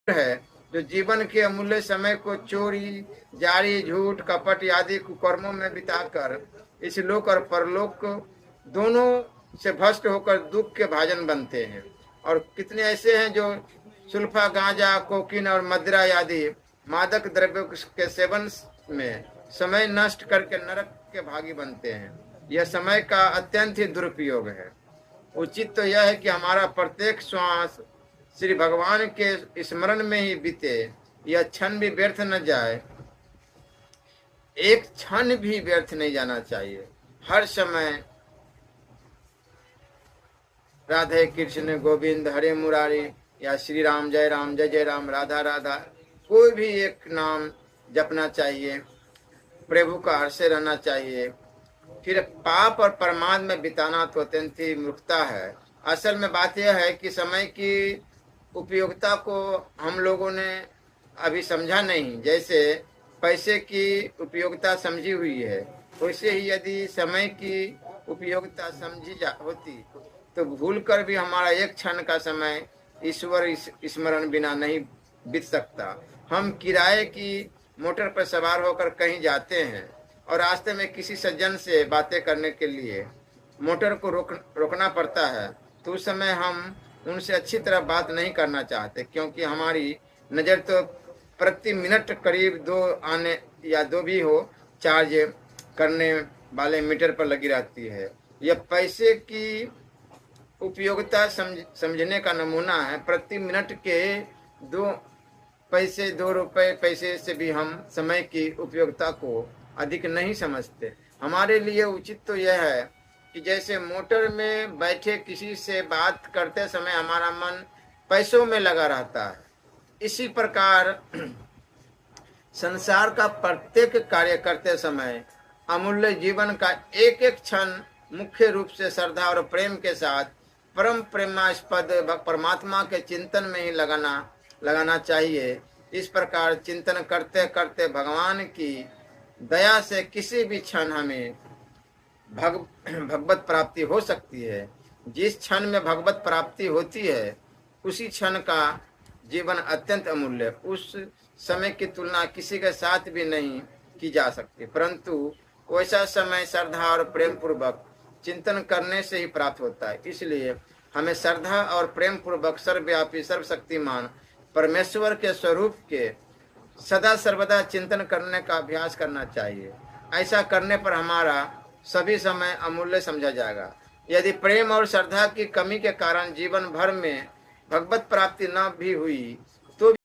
है जो जीवन के अमूल्य समय को चोरी, जारी, झूठ, कपट आदि कुकर्मों में बिताकर इस लोक और परलोक दोनों से भ्रष्ट होकर दुख के भाजन बनते हैं। और कितने ऐसे हैं जो सुल्फा, गांजा, कोकीन और मदिरा आदि मादक द्रव्यों के सेवन में समय नष्ट करके नरक के भागी बनते हैं। यह समय का अत्यंत ही दुरुपयोग है। उचित तो यह है कि हमारा प्रत्येक श्वास श्री भगवान के स्मरण में ही बीते, यह क्षण भी व्यर्थ न जाए। एक क्षण भी व्यर्थ नहीं जाना चाहिए। हर समय राधे कृष्ण गोविंद हरे मुरारी या श्री राम जय जय राम राधा राधा कोई भी एक नाम जपना चाहिए। प्रभु का हर्ष रहना चाहिए। फिर पाप और प्रमाद में बिताना तो अत्यंत ही मूर्खता है। असल में बात यह है कि समय की उपयोगिता को हम लोगों ने अभी समझा नहीं। जैसे पैसे की उपयोगिता समझी हुई है, वैसे ही यदि समय की उपयोगिता समझी होती तो भूल कर भी हमारा एक क्षण का समय ईश्वर स्मरण बिना नहीं बीत सकता। हम किराए की मोटर पर सवार होकर कहीं जाते हैं और रास्ते में किसी सज्जन से बातें करने के लिए मोटर को रोकना पड़ता है, तो उस समय हम उनसे अच्छी तरह बात नहीं करना चाहते, क्योंकि हमारी नज़र तो प्रति मिनट करीब 2 आने या 2 भी हो चार्ज करने वाले मीटर पर लगी रहती है। यह पैसे की उपयोगिता समझने का नमूना है। प्रति मिनट के 2 पैसे 2 रुपए पैसे से भी हम समय की उपयोगिता को अधिक नहीं समझते। हमारे लिए उचित तो यह है कि जैसे मोटर में बैठे किसी से बात करते समय हमारा मन पैसों में लगा रहता है, इसी प्रकार संसार का प्रत्येक कार्य करते समय अमूल्य जीवन का एक एक क्षण मुख्य रूप से श्रद्धा और प्रेम के साथ परम प्रेमास्पद परमात्मा के चिंतन में ही लगाना चाहिए। इस प्रकार चिंतन करते करते भगवान की दया से किसी भी क्षण हमें भगवत प्राप्ति हो सकती है। जिस क्षण में भगवत प्राप्ति होती है उसी क्षण का जीवन अत्यंत अमूल्य, उस समय की तुलना किसी के साथ भी नहीं की जा सकती। परंतु वैसा समय श्रद्धा और प्रेम पूर्वक चिंतन करने से ही प्राप्त होता है। इसलिए हमें श्रद्धा और प्रेम पूर्वक सर्वव्यापी सर्वशक्तिमान परमेश्वर के स्वरूप के सदा सर्वदा चिंतन करने का अभ्यास करना चाहिए। ऐसा करने पर हमारा सभी समय अमूल्य समझा जाएगा। यदि प्रेम और श्रद्धा की कमी के कारण जीवन भर में भगवत प्राप्ति न भी हुई